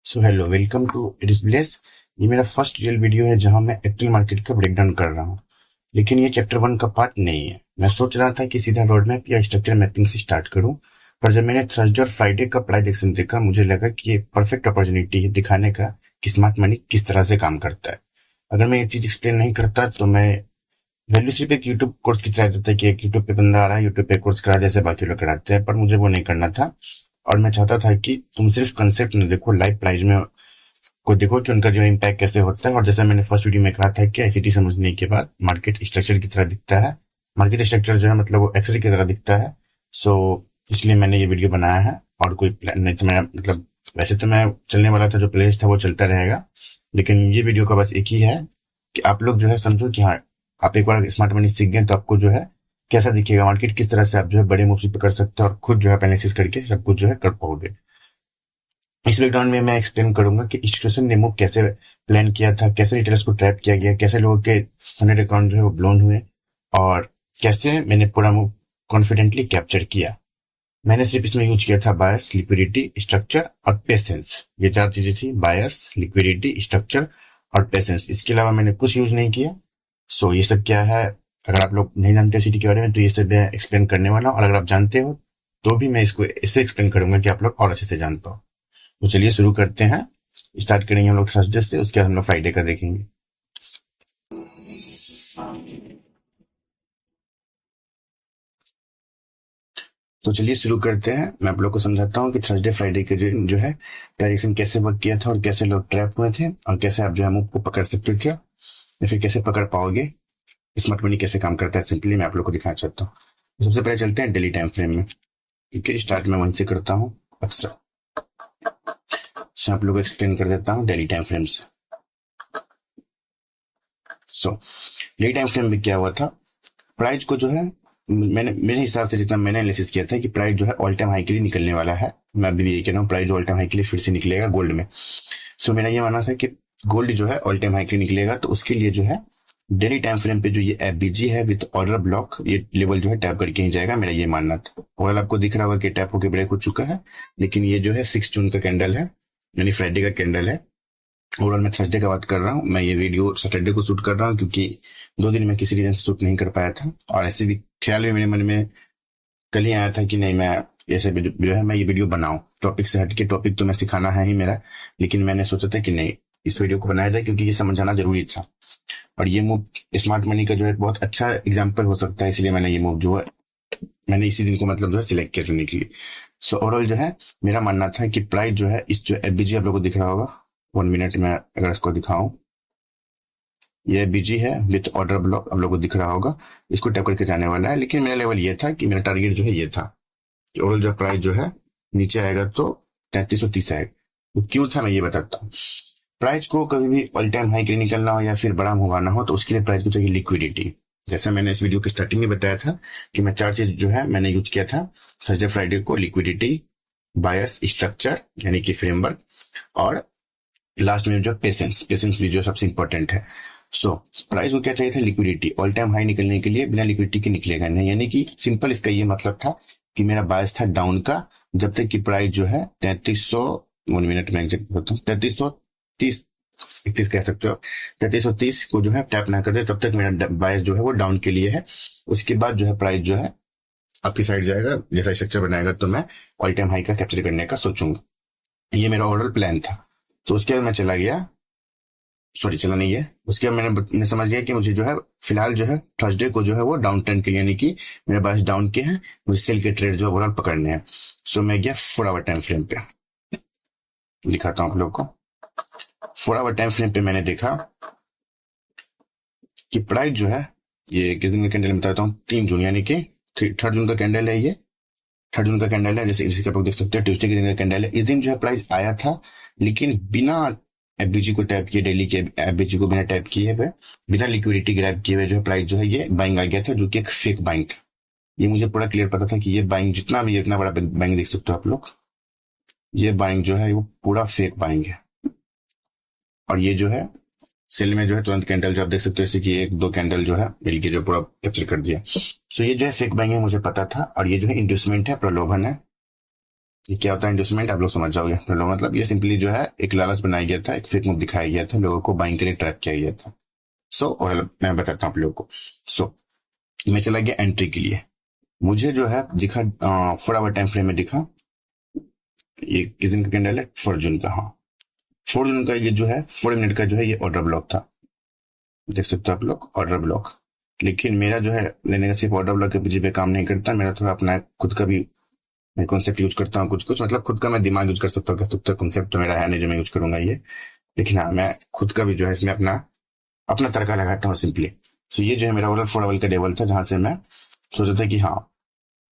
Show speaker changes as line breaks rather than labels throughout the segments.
So hello, welcome to it is bless. ये मेरा first real video है जहां मैं एक्चुअल मार्केट का ब्रेकडाउन कर रहा हूँ। लेकिन ये चैप्टर 1 का पार्ट नहीं है। मैं सोच रहा था कि सीधा रोड मैप या स्ट्रक्चर मैपिंग से स्टार्ट करूं, पर जब मैंने थर्सडे और फ्राइडे का प्राइस एक्शन देखा, मुझे लगा कि ये परफेक्ट अपॉर्चुनिटी है दिखाने का कि स्मार्ट मनी किस तरह से काम करता है। अगर मैं ये चीज एक्सप्लेन नहीं करता तो मैं वैल्यू सिर्फ एक यूट्यूब कोर्स की तरह देता है कि एक यूट्यूब पे बंदा आ रहा है, यूट्यूब पे कोर्स करा जैसे बाकी लोग कराते हैं, पर मुझे वो नहीं करना था। और मैं चाहता था कि तुम सिर्फ कंसेप्ट न देखो, लाइव प्राइस में को देखो कि उनका जो इम्पैक्ट कैसे होता है। और जैसा मैंने फर्स्ट वीडियो में कहा था कि आईसीटी समझने के बाद मार्केट स्ट्रक्चर की तरह दिखता है। मार्केट स्ट्रक्चर जो है मतलब वो एक्सरे की तरह दिखता है। सो इसलिए मैंने ये वीडियो बनाया है। और कोई प्लान नहीं तो मैं मतलब वैसे तो मैं चलने वाला था, जो प्लेलिस्ट था वो चलता रहेगा, लेकिन ये वीडियो का बस एक ही है कि आप लोग जो है समझो कि हाँ, आप एक बार स्मार्ट मनी सीख गए तो आपको जो है कैसा दिखेगा मार्केट, किस तरह से आप जो है बड़े मूव पे कर सकते हो और खुद जो है एनालिसिस करके सब कुछ जो है कर पाओगे। इस ब्रेकडाउन में मैं एक्सप्लेन करूंगा कि इंस्टीट्यूशन ने मूव कैसे प्लान किया था, कैसे रिटेलर्स को ट्रैप किया गया, कैसे लोगों के फंडेड अकाउंट जो है वो ब्लोन हुए, और कैसे मैंने पूरा मूव कॉन्फिडेंटली कैप्चर किया। मैंने सिर्फ इसमें यूज किया था बायस, लिक्विडिटी, स्ट्रक्चर और पेशेंस। ये 4 चीजें थी: बायस, लिक्विडिटी, स्ट्रक्चर और पेशेंस। इसके अलावा मैंने कुछ यूज नहीं किया। सो ये सब क्या है, अगर आप लोग नहीं जानते सिटी के बारे में तो ये सब मैं एक्सप्लेन करने वाला हूँ, और अगर आप जानते हो तो भी मैं इसको ऐसे एक्सप्लेन करूंगा कि आप लोग और अच्छे से जान पाओ। तो चलिए शुरू करते हैं। स्टार्ट करेंगे हम लोग थर्सडे से, उसके बाद हम लोग फ्राइडे का देखेंगे। तो चलिए शुरू करते हैं। मैं आप लोग को समझाता हूँ कि थर्सडे फ्राइडे के जो है डायरेक्शन कैसे वर्क किया था, और कैसे लोग ट्रैप हुए थे, और कैसे आप जो है मूव को पकड़ सकते थे या फिर कैसे पकड़ पाओगे। स्मार्ट मनी कैसे काम करता है सिंपली मैं आप लोग को दिखाना चाहता हूँ। तो सबसे पहले चलते हैं डेली टाइम फ्रेम में। ठीक है, स्टार्ट मैं वहीं से करता हूँ अक्सर। आप लोग को एक्सप्लेन कर देता हूँ डेली टाइम फ्रेम से। सो डेली टाइम फ्रेम में क्या हुआ था, प्राइस को जो है मैंने मेरे हिसाब से जितना मैंने एनालिसिस किया था कि प्राइस जो है ऑल टाइम हाई के लिए निकलने वाला है। मैं अभी भी यही कह रहा हूँ, प्राइस ऑल टाइम हाई के लिए फिर से निकलेगा गोल्ड में। सो मेरा ये मानना था कि गोल्ड जो है ऑल टाइम हाई के लिए निकलेगा, तो उसके लिए जो है डेली टाइम फ्रेम पे जो ये एफबीजी है विद ऑर्डर ब्लॉक, ये लेवल जो है टैप करके ही जाएगा, मेरा ये मानना था। ओवरऑल आपको दिख रहा होगा कि टैप होकर ब्रेक हो चुका है, लेकिन ये जो है 6 जून का कैंडल है, यानी फ्राइडे का कैंडल है। ओवरऑल मैं थर्सडे का बात कर रहा हूँ। मैं ये वीडियो सैटरडे को शूट कर रहा हूँ क्योंकि 2 दिन में किसी रीजन से शूट नहीं कर पाया था, और ऐसे भी ख्याल भी मेरे मन में कल ही आया था कि नहीं, मैं ऐसे जो है मैं ये वीडियो बनाऊं। टॉपिक से हटके, टॉपिक तो मैं सिखाना है ही मेरा, लेकिन मैंने सोचा था कि नहीं, इस वीडियो को बनाया जाए क्योंकि ये समझाना जरूरी था। और ये मूव स्मार्ट मनी का जो है बहुत अच्छा एग्जाम्पल हो सकता है, इसलिए मैंने ये मूव जो है मैंने इसी दिन को मतलब जो है सिलेक्ट किया चुनने के लिए। सो ओवरऑल जो है मेरा मानना था कि प्राइस जो है इस जो एफबीजी आप लोगों को दिख रहा होगा, 1 मिनट में अगर इसको दिखाऊं, ये बीजी है विथ ऑर्डर ब्लॉक आप लोगों को दिख रहा होगा, इसको टैप करके जाने वाला है। लेकिन मेरा लेवल ये था कि मेरा टारगेट जो है ये था कि ओवरऑल जो प्राइस जो है नीचे आएगा तो 3330 आएगा। तो क्यों था मैं ये बताता हूँ। प्राइस को कभी भी ऑल टाइम हाई के लिए निकलना हो या फिर बड़ा मूव आना हो तो उसके लिए प्राइस को चाहिए लिक्विडिटी। जैसा मैंने इस वीडियो के स्टार्टिंग में बताया था कि मैं 4 चीज जो है मैंने यूज किया था थर्सडे फ्राइडे को: लिक्विडिटी, बायस, स्ट्रक्चर यानी कि फ्रेमवर्क, और लास्ट में जो पेशेंस, पेशेंस भी जो सबसे इंपॉर्टेंट है। सो प्राइस को क्या चाहिए था? लिक्विडिटी। ऑल टाइम हाई निकलने के लिए बिना लिक्विडिटी के निकलेगा नहीं, यानी कि सिंपल इसका ये मतलब था कि मेरा बायस था डाउन का, जब तक कि प्राइस जो है 3300, 1 मिनट में एग्जैक्ट होता हूँ, 3330 31 कह सकते हो, 3330 को जो है टैप ना कर दे तब तक मेरा बायस जो है वो डाउन के लिए है। उसके बाद जो है प्राइस जो है आपकी साइड जाएगा, जैसा स्ट्रक्चर बनाएगा तो मैं ऑल टाइम हाई का कैप्चर करने का सोचूंगा। ये मेरा ओवरऑल प्लान था। तो उसके बाद मैं चला गया, सॉरी चला नहीं है, उसके बाद मैंने समझ गया कि मुझे जो है फिलहाल जो है थर्सडे को जो है वो डाउन ट्रेंड के लिए, यानी कि मेरे पास डाउन के हैं, मुझे सेल के ट्रेड जो है ओवरऑल पकड़ने हैं। सो मैं गया 4 आवर टाइम फ्रेम पे, दिखाता हूँ आप लोग को। 4 आवर टाइम फ्रेम पे मैंने देखा कि प्राइस जो है ये किस दिन का कैंडल में बताता हूँ, 3 जून, यानी कि 3rd जून का कैंडल है। ये 3rd जून का कैंडल है, जैसे आप लोग देख सकते हैं ट्यूसडे के दिन का कैंडल है। इस दिन जो है प्राइस आया था, लेकिन बिना एफबीजी को टैप किए, डेली के एफबीजी को बिना टैप किए हुए, बिना लिक्विडिटी ग्रैब किए हुए जो है प्राइस जो है ये बाइंग आ गया था, जो कि एक फेक बाइंग था। ये मुझे पूरा क्लियर पता था कि ये बाइंग जितना भी, इतना बड़ा बाइंग देख सकते हो आप लोग, ये बाइंग जो है वो पूरा फेक बाइंग है। और ये जो है सेल में जो है तुरंत कैंडल जो आप देख सकते हो, जैसे कि 1-2 कैंडल जो है मिलके जो पूरा कैप्चर कर दिया। सो ये जो है फेक बाइंग है, मुझे पता था। और ये जो है इंड्यूसमेंट है, प्रलोभन है, ये क्या होता है इंडस्टमेंट, आप लोग समझ जाओगे। तो मतलब ये सिंपली जो है एक लालच बनाया गया था, एक फेक मूव दिखाया गया था, लोगों को बाइंग के लिए ट्रैप किया गया था। और मैं बताता हूँ आप लोगों को। मैं चला गया एंट्री के लिए। मुझे जो है दिखा 4 आवर टाइम फ्रेम में दिखा, ये किस दिन का कैंडल है, 4 जून का। हाँ, 4 जून का ये जो है 4 मिनट का जो है ये ऑर्डर ब्लॉक था, देख सकते हो आप लोग, ऑर्डर ब्लॉक। लेकिन मेरा जो है लेने का सिर्फ ऑर्डर ब्लॉक के पीछे पे काम नहीं करता, मेरा थोड़ा अपना खुद का भी मैं कॉन्सेप्ट यूज करता हूँ, कुछ कुछ मतलब खुद का मैं दिमाग यूज कर सकता हूँ, कह सकते हो। कॉन्सेप्ट तो मेरा है नहीं जो मैं यूज करूंगा ये, लेकिन हाँ मैं खुद का भी जो है इसमें अपना अपना तड़का लगाता हूँ सिंपली। तो ये जो है मेरा ओवरऑल 4 आवर का लेवल था, जहां से मैं सोचा था कि हाँ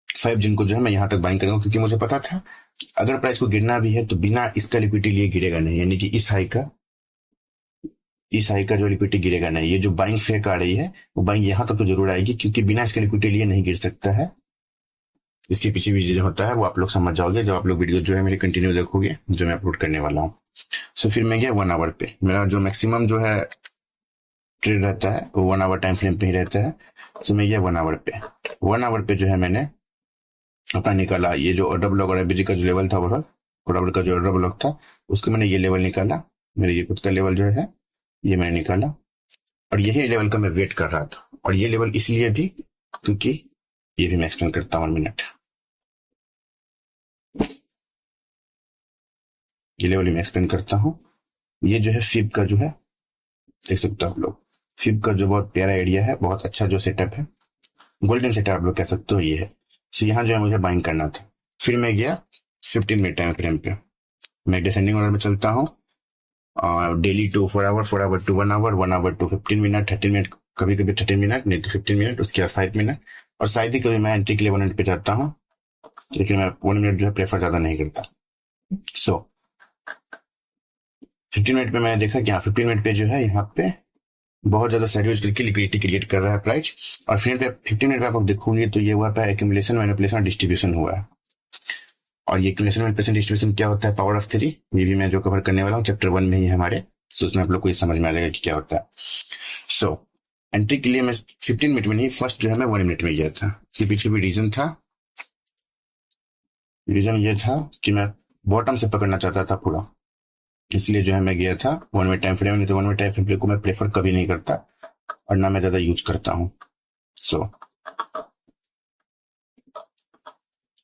5 जून को जो है मैं यहाँ तक बाइंग करूंगा, क्योंकि मुझे पता था कि अगर प्राइस को गिरना भी है तो बिना इसका लिक्विडिटी लिए गिरेगा नहीं, यानी कि इस हाई का जो लिक्विडिटी गिरेगा नहीं। ये जो बाइंग फेक आ रही है वो बाइंग यहाँ तक तो जरूर आएगी, क्योंकि बिना इसके लिक्विडिटी लिए नहीं गिर सकता है। इसके पीछे भी जो होता है वो आप लोग समझ जाओगे जब आप लोग वीडियो जो है मेरी कंटिन्यू देखोगे, जो मैं अपलोड करने वाला हूँ। फिर मैं गया 1 आवर पे, मेरा जो मैक्सिमम जो है ट्रेड रहता है वो 1 आवर टाइम फ्रेम पे ही रहता है। मैं गया 1 आवर पे। 1 आवर पे जो है मैंने अपना निकाला ये जो ऑर्डर ब्लॉक और एवरेज का जो लेवल था, ओवरऑल ऑर्डर का जो ऑर्डर ब्लॉक था उसको मैंने ये लेवल निकाला, मेरे ये खुद का लेवल जो है ये मैंने निकाला, और यही लेवल का मैं वेट कर रहा था। और ये लेवल इसलिए भी क्योंकि ये भी मैं एक्सप्लेन करता हूँ 1 मिनट। ये लेवल मैं एक्सप्लेन करता हूँ। ये जो है फिब का जो है, देख सकते हो आप लोग, फिब का जो बहुत प्यारा एरिया है, बहुत अच्छा जो सेटअप है, गोल्डन सेटअप आप लोग कह सकते हो ये है। यहाँ जो है मुझे बाइंग करना था। फिर मैं गया 15 मिनट टाइम फ्रेम पे, मैं डिसेंडिंग ऑर्डर में चलता हूँ, daily to 4 hour, 4 hour to 1 hour, 1 hour to 15 minute, 30 minute, कभी कभी 30 मिनट, नहीं तो 15 मिनट, उसके बाद 5 मिनट, और शायद ही कभी मैं एंट्री के लिए 1 मिनट पे जाता हूँ, लेकिन मैं 1 मिनट जो है प्रेफर ज्यादा नहीं करता। 15 मिनट पे मैंने देखा कि हाँ 15 मिनट पे जो है यहाँ पे बहुत ज्यादा सैल्यूज करके लिक्विडिटी क्रिएट कर रहा है प्राइस। और फिर 15 मिनट पे आप देखोगे तो ये हुआ पे एक्यूमुलेशन, मैनिपुलेशन, डिस्ट्रीब्यूशन हुआ है। और ये एक्यूमुलेशन, मैनिपुलेशन, डिस्ट्रीब्यूशन क्या होता है, पावर ऑफ 3, ये भी मैं जो कवर करने वाला हूँ चैप्टर 1 में ही है हमारे, तो उसमें आप लोग को ये समझ में आ जाएगा कि क्या होता है। एंट्री के लिए मैं 15 मिनट में नहीं, फर्स्ट जो है मैं 1 मिनट में गया था। इसके पीछे भी रीजन था, रीजन ये था कि मैं बॉटम से पकड़ना चाहता था पूरा, इसलिए जो है मैं गया था 1 मिनट टाइम फ्रेम। नहीं तो 1 मिनट टाइम फ्रेम को मैं प्रेफर कभी नहीं करता, और ना मैं ज्यादा यूज करता हूँ।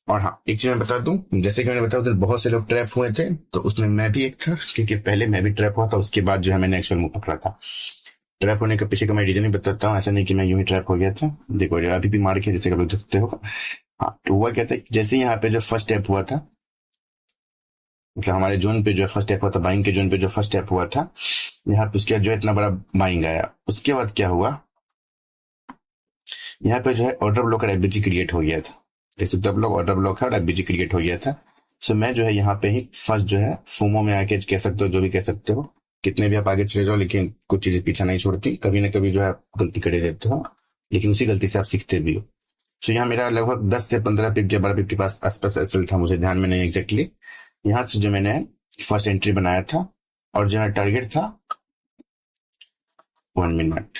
और हाँ एक चीज मैं बता दूं, जैसे कि मैंने बताया उधर बहुत से लोग ट्रैप हुए थे, तो उसमें मैं भी एक था, क्योंकि पहले मैं भी ट्रैप हुआ था, उसके बाद जो है मैंने एक्चुअल मुंह पकड़ा था। ट्रैप होने के पीछे का मैं रीजन ही बताता हूँ, ऐसा नहीं कि मैं यूं ही ट्रैप हो गया था। देखो अभी भी मार के जैसे आप लोग देख सकते हो। हाँ तो हुआ क्या था, जैसे यहाँ पे जो फर्स्ट स्टेप हुआ था, मतलब हमारे जोन पे जो फर्स्ट स्टेप हुआ था, बाइंग के जोन पे जो फर्स्ट स्टेप हुआ था, यहाँ पे उसके बाद जो इतना बड़ा बाइंग आया, उसके बाद क्या हुआ, यहाँ पे जो है ऑर्डर ब्लॉक और एफबीजी क्रिएट हो गया था। देख सकते हो आप लोग, ऑर्डर ब्लॉक है और एफबीजी क्रिएट हो गया था। मैं जो है यहाँ पे ही फर्स्ट जो है फोमो में आके कह सकते हो, जो भी कह सकते हो, कितने भी आप आगे चले जाओ, लेकिन कुछ चीजें पीछा नहीं छोड़ती, कभी ना कभी जो है आप गलती कर ही देते हो, लेकिन उसी गलती से आप सीखते भी हो। यहाँ मेरा लगभग 10 से 15 पिप या 12 पिप के पास आसपास एसएल था, मुझे ध्यान में नहीं एग्जैक्टली। यहाँ से जो मैंने फर्स्ट एंट्री बनाया था, और जो है टारगेट था 1 minute.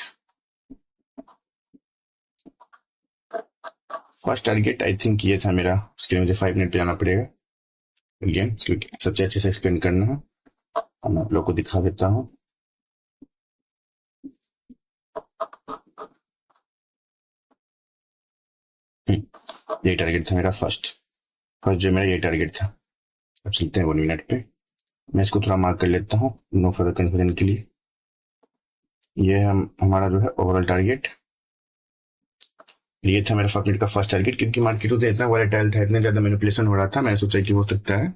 First target I think ये था मेरा, उसके लिए मुझे 5 मिनट पे जाना पड़ेगा अगेन, क्योंकि सबसे अच्छे से एक्सप्लेन करना है। और मैं आप लोग को दिखा देता हूँ। ये टारगेट था मेरा फर्स्ट जो मेरा ये टारगेट था। अब चलते हैं 1 मिनट पे, मैं इसको थोड़ा मार्क कर लेता हूँ नो फर्दर कंफ्यूजन के लिए। ये हमारा जो है ओवरऑल टारगेट, ये था मेरा 5 मिनट का फर्स्ट टारगेट। क्योंकि मार्केट तो इतना वॉलेटाइल था, इतना ज्यादा मैनिपुलेशन हो रहा था, मैंने सोचा कि हो सकता है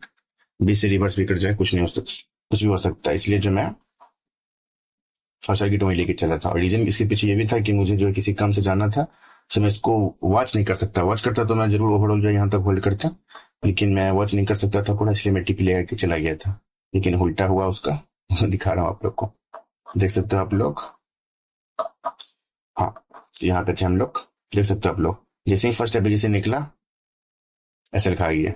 20 से रिवर्स भी कर जाए, कुछ नहीं हो सकता, कुछ भी हो सकता है, इसलिए जो मैं फर्स्ट टारगेट वहीं लेके चला था। और रीजन इसके पीछे ये भी था कि मुझे जो है किसी काम से जाना था, तो मैं इसको वॉच नहीं कर सकता, वॉच करता तो मैं जरूर ओवरऑल जो है यहाँ तक होल्ड करता, लेकिन मैं वॉच नहीं कर सकता था पूरा, इसलिए मैं टिक लेके चला गया था। लेकिन उल्टा हुआ उसका दिखा रहा हूँ आप लोग को, देख सकते हो आप लोग। हाँ यहाँ पे थे हम लोग, देख सकते हो आप लोग, जैसे ही फर्स्ट एपीजी से निकला एसएल खा गया।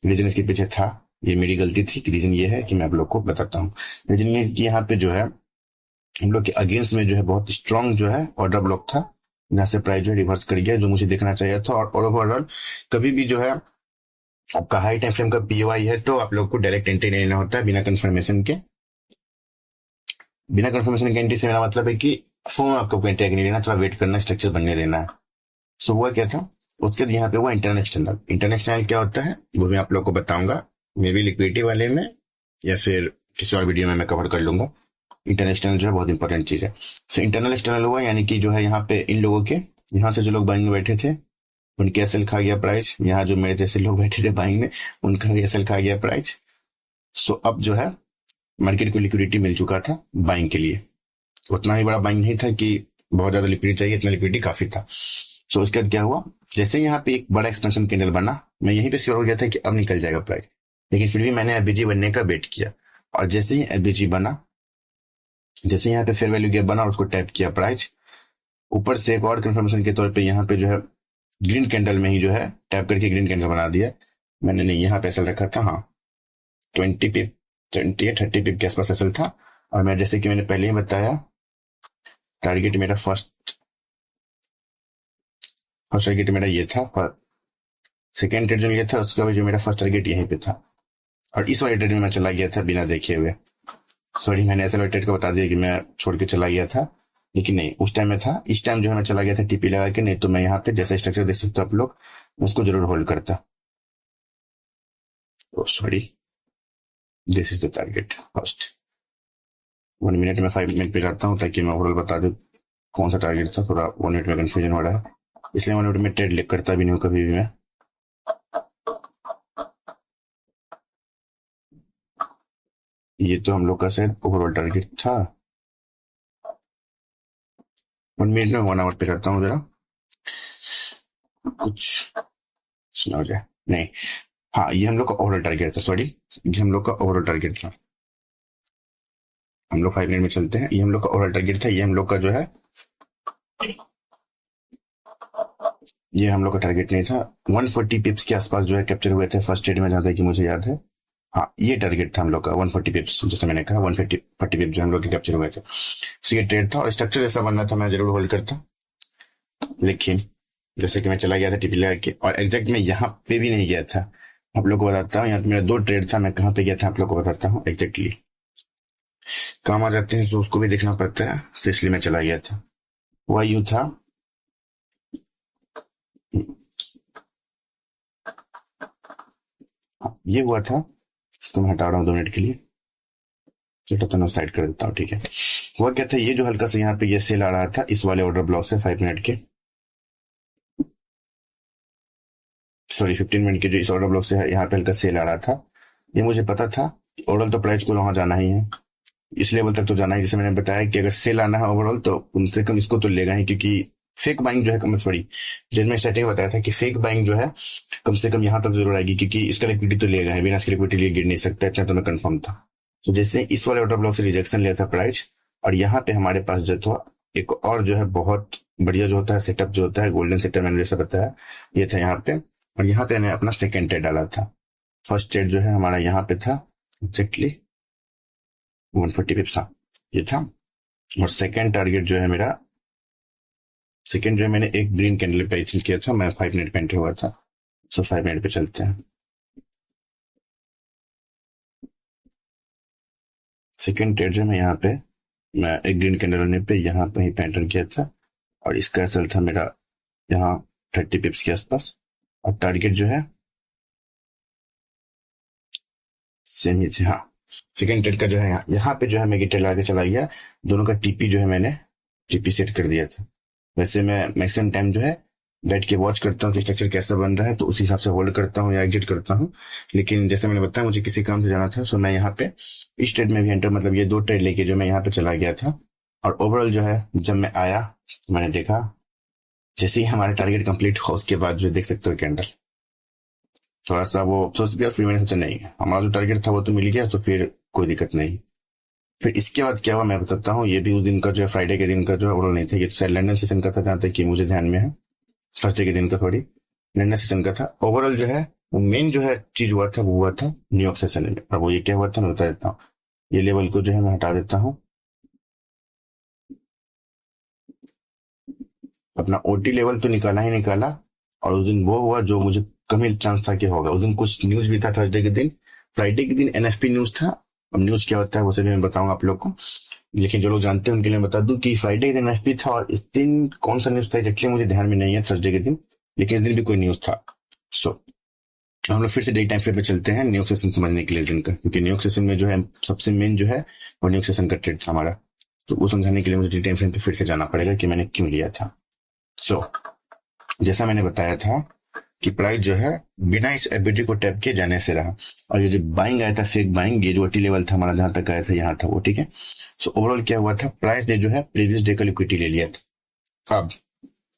रीजन इसके पीछे था, ये मेरी गलती थी, कि रीजन ये है कि मैं आप लोग को बताता हूँ। रीजन ये कि यहाँ पे जो है हम लोग के अगेंस्ट में जो है बहुत स्ट्रांग जो है ऑर्डर ब्लॉक था, जहां से प्राइस जो है रिवर्स कर गया, जो मुझे देखना चाहिए था। और ओवरऑल कभी भी जो है आपका हाई टाइम फ्रेम का पीओआई है तो आप लोग को डायरेक्ट एंट्री नहीं लेना होता है बिना कंफर्मेशन के। बिना कंफर्मेशन के एंट्री से मेरा मतलब है कि फोन आपको कोई एंट्री नहीं लेना, थोड़ा वेट करना, स्ट्रक्चर बनने देना है। सो हुआ क्या था, उसके बाद यहाँ पे हुआ इंटरनल एक्सटर्नल। इंटरनल एक्सटर्नल क्या होता है वो मैं आप लोग को बताऊंगा, मे बी लिक्विडिटी वाले में या फिर किसी और वीडियो में मैं कवर कर लूंगा। इंटरनल एक्सटर्नल जो है बहुत इंपॉर्टेंट चीज है। सो इंटरनल एक्सटर्नल हुआ यानी कि जो है यहाँ पे इन लोगों के, यहाँ से जो लोग बाइंग में बैठे थे उनके एसएल खा गया प्राइस, यहाँ जो मेरे जैसे लोग बैठे थे बाइंग में उनका भी एसएल खा गया प्राइस। सो अब जो है मार्केट को लिक्विडिटी मिल चुका था बाइंग के लिए। उतना ही बड़ा बाइंग नहीं था कि बहुत ज्यादा लिक्विडिटी चाहिए, इतना लिक्विडिटी काफी था। सो उसके बाद क्या हुआ, जैसे यहाँ पे एक बड़ा एक्सपेंशन कैंडल बना, मैं यहीं पे श्योर हो गया था कि अब निकल जाएगा प्राइस, लेकिन फिर भी मैंने एफबीजी बनने का वेट किया। और जैसे ही एफबीजी बना, जैसे यहाँ पे फेयर वैल्यू गैप बना और उसको टैप किया प्राइस, ऊपर से एक और कंफर्मेशन के तौर पे यहाँ पे जो है ग्रीन कैंडल में ही जो है टैप करके ग्रीन कैंडल बना दिया मैंने। नहीं, यहाँ पे एसल रखा था, हाँ 20 पिप 20 या 30 पिप के आसपास एसल था। और मैं जैसे कि मैंने पहले ही बताया, टारगेट मेरा फर्स्ट टारगेट मेरा ये था, सेकेंड ट्रेड जो लिया था उसका भी जो मेरा फर्स्ट टारगेट यहीं पे था। और इस वाले ट्रेड में मैं चला गया था बिना देखे हुए। सॉरी, मैंने ऐसे वाले ट्रेड को बता दिया कि मैं छोड़ के चला गया था, लेकिन नहीं उस टाइम में था। इस टाइम जो है मैं चला गया था टीपी लगा के, नहीं तो मैं यहाँ पे जैसा स्ट्रक्चर देख सकते हो आप लोग, उसको जरूर होल्ड करता। Sorry, this is the target first. 1 minute में 5 मिनट पे जाता हूँ ताकि मैं ओवरऑल बता दूं कौन सा टारगेट था। थोड़ा 1 मिनट में कंफ्यूजन हो रहा है, इसलिए 1 मिनट में ट्रेड लिख करता भी नहीं हूँ कभी भी मैं। ये तो हम लोग का शायद ओवरऑल टारगेट था। 1 मिनट में 1 आवर पे रहता हूँ, जरा कुछ सुना हो जाए। नहीं, हाँ ये हम लोग का ओवरऑल टारगेट था, सॉरी ये हम लोग का ओवरऑल टारगेट था। हम लोग 5 मिनट में चलते हैं, ये हम लोग का ओवरऑल टारगेट था। ये हम लोग का जो है, ये हम लोग का टारगेट नहीं था। 140 पिप्स के आसपास जो है कैप्चर हुए थे फर्स्ट ट्रेड में, जहां तक कि मुझे याद है। हाँ ये टारगेट था हम लोग का 140 पिप्स, जैसे मैंने कहा 140 पिप्स जो हम लोग के कैप्चर हुए थे। सो ये ट्रेड था और स्ट्रक्चर ऐसा बनना था, मैं जरूर होल्ड करता। लेकिन जैसे कि मैं चला गया था टीपी लगा के, और एग्जैक्ट मैं यहाँ पे भी नहीं गया था। आप लोग को बताता हूँ, यहाँ पे मेरा 2 ट्रेड था, मैं कहाँ पे गया था आप लोग को बताता हूँ एग्जैक्टली। काम आ जाते हैं तो उसको भी देखना पड़ता है, तो इसलिए मैं चला गया था। हुआ यूं था, ये हुआ था। इसको मैं हटा रहा हूँ 2 मिनट के लिए, चलो तो मैं साइड कर देता हूँ, ठीक है। हुआ क्या था, ये जो हल्का सा यहाँ पे ये सेल आ रहा था इस वाले ऑर्डर ब्लॉक से 5 मिनट के, सॉरी 15 मिनट के जो इस ऑर्डर ब्लॉक से यहाँ पे हल्का सेल आ रहा था, ये मुझे पता था। ओवरऑल तो प्राइस को वहां जाना ही है, इस लेवल तक तो जाना है। जैसे मैंने बताया कि अगर सेल आना है ओवरऑल तो कम से कम इसको तो लेगा ही, क्योंकि फेक बाइंग जो है कम सॉरी, जैसे मैं स्टार्टिंग में बताया था कि फेक बाइंग जो है कम से कम यहाँ तक जरूर आएगी, क्योंकि इसका लिक्विडिटी तो लेगा है, बिना इसके लिक्विडिटी लिए गिर नहीं सकता, इतना तो मैं कंफर्म था। तो जैसे इस वाले ऑर्डर ब्लॉक से रिजेक्शन लिया था प्राइस, और यहाँ पे हमारे पास जो था एक और जो है बहुत बढ़िया जो होता है सेटअप, जो होता है गोल्डन सेटअप, मैंने जैसा बताया ये था यहाँ पे। और यहाँ पे मैंने अपना सेकेंड ट्रेड डाला था। फर्स्ट ट्रेड जो है हमारा यहाँ पे था एग्जैक्टली 140 पिप्स, ये था। और सेकेंड टारगेट जो है मेरा, सेकेंड जो है मैंने एक ग्रीन कैंडल पे किया था, मैं 5 मिनट पे एंटर हुआ था। सो 5 मिनट पे चलते हैं। सेकेंड ट्रेड जो है मैं यहाँ पे, मैं एक ग्रीन कैंडल होने पे यहाँ पे ही पे एंटर किया था, और इसका असल था मेरा यहाँ 30 पिप्स के आसपास। और टारगेट जो है सेम ही थे, हाँ। सेकेंड ट्रेड का जो है यहाँ पे जो है मैं गिटर लगा के चला गया, दोनों का टीपी जो है मैंने टीपी सेट कर दिया था। वैसे मैं मैक्सिमम टाइम जो है बैठ के वॉच करता हूँ कि स्ट्रक्चर कैसा बन रहा है, तो उसी हिसाब से होल्ड करता हूँ या एग्जिट करता हूँ। लेकिन जैसे मैंने बताया मुझे किसी काम से जाना था, सो मैं यहाँ पे इस ट्रेड में भी एंटर, मतलब ये 2 ट्रेड लेके जो मैं यहाँ पे चला गया था। और ओवरऑल जो है जब मैं आया तो मैंने देखा, जैसे ही हमारा टारगेट कंप्लीट हो उसके बाद जो देख सकते हो कैंडल, थोड़ा सा वो अफसोस भी, फिर मैंने सोचा नहीं हमारा जो टारगेट था वो तो मिल गया, तो फिर कोई दिक्कत नहीं। फिर इसके बाद क्या हुआ मैं बताता हूँ। ये भी उस दिन का जो है फ्राइडे के दिन का जो है ओवरऑल नहीं था, ये तो शायद लंदन सेशन का था जहां तक कि मुझे ध्यान में है। थर्सडे के दिन का, सॉरी लंदन सेशन का था। ओवरऑल जो है वो मेन जो है चीज हुआ था वो हुआ था न्यूयॉर्क सेशन में। और वो ये क्या हुआ था मैं बता देता हूँ। ये लेवल को जो है मैं हटा देता हूँ, अपना ओटी लेवल तो निकाला ही निकाला। और उस दिन वो हुआ जो मुझे कम ही चांस था कि होगा। उस दिन कुछ न्यूज भी था थर्सडे के दिन। फ्राइडे के दिन एनएफपी न्यूज था। अब न्यूज क्या होता है वो सभी मैं बताऊंगा आप लोग को, लेकिन जो लोग जानते हैं उनके लिए बता दूं कि फ्राइडे के दिन एनएफपी था। और इस दिन कौन सा न्यूज था एक्चुअली मुझे ध्यान में नहीं है थर्सडे के दिन, लेकिन इस दिन भी कोई न्यूज था। सो हम लोग फिर से डे टाइम फ्रेम पे चलते हैं न्यूयॉर्क सेशन समझने के लिए दिन का, क्योंकि न्यूयॉर्क सेशन में जो है सबसे मेन जो है वो न्यूयॉर्क सेशन का ट्रेड था हमारा। तो वो समझाने के लिए मुझे डे टाइम फ्रेम पे फिर से जाना पड़ेगा कि मैंने क्यों लिया था। सो जैसा मैंने बताया था कि प्राइस जो है बिना इस एबिलिटी को टैप किए जाने से रहा। और ये जो बाइंग आया था फेक बाइंग, ये जो टी लेवल था हमारा जहां तक आया था यहाँ था वो, ठीक है। सो ओवरऑल क्या हुआ था, प्राइस ने जो है प्रीवियस डे का लिक्विडिटी ले लिया था। अब